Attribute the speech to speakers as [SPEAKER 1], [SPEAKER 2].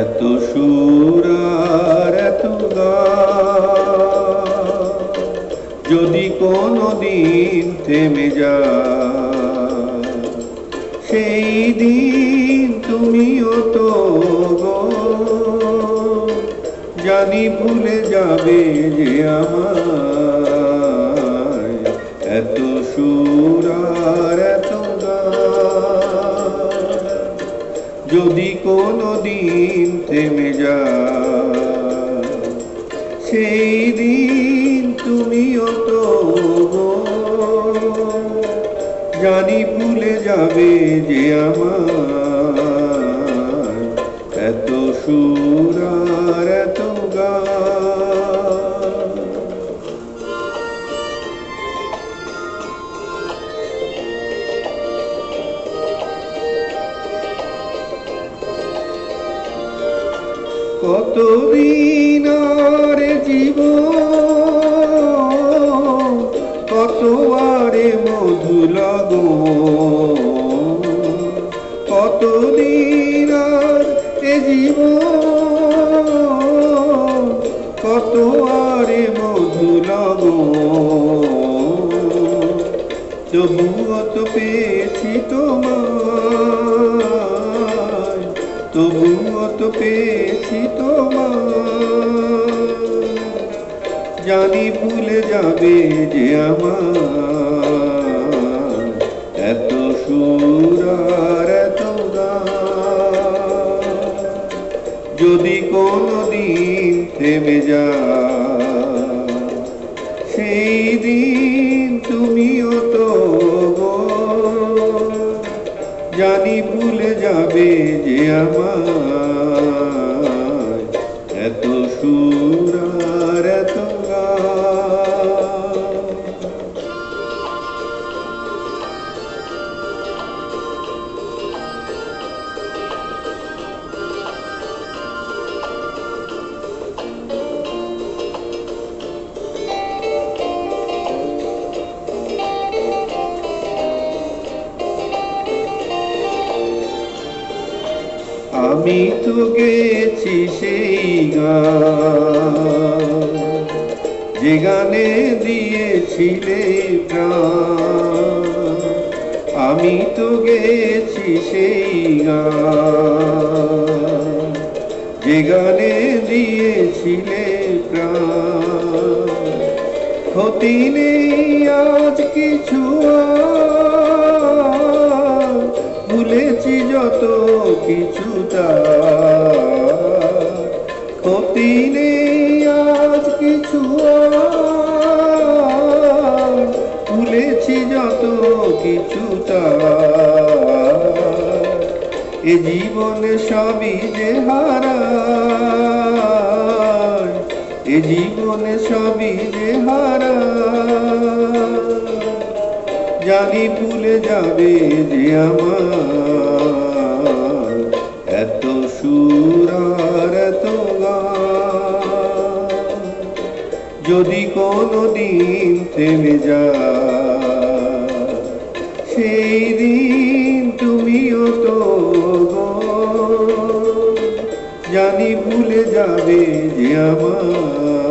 [SPEAKER 1] এত সুর আর এত গান যদি কোনদিন থেমে যায়, সেই দিন তুমিও তো গো জানি ভুলে যাবে যে আমায়। এত সুর আর এত গান যদি কোনদিন থেমে যায়, সেই দিন তুমিও তো গো জানি ভুলে যাবে যে আমায়। এত সুর আর এত গান কতদিন আর জীবন, কত আরে মধু লগন, কতদিন আর জীবন, কত আরে মধু লগন। তবুও তো পেয়েছি তোমায়, তবুও তো পেয়েছি তোমায়, জানি ভুলে যাবে যে আমার। এত সুর আর এত গান যদি কোনদিন থেমে যায়, সেই দিন তুমিও তো গো জানি ভুলে যাবে যে আমায়। এত সুর আর এত গান আমি তো গেছি সেই গান যে গানে দিয়েছিলে প্রাণ। আমি তো গেছি সেই গান যে গানে দিয়েছিলে প্রাণ। ক্ষতি নেই আজ কিছু, ভুলেছি যত কিছু তার। ক্ষতি নেই আজ কিছু, ভুলেছি যত কিছু তার। এ জীবনে সবই যে হারায়, এ জীবনে সবই যে হারায়, জানি ভুলে যাবে যে আমার। এত সুর আর এত গান যদি কোনদিন থেমে যায়, সেই দিন তুমিও তো গো জানি ভুলে যাবে যে আমার।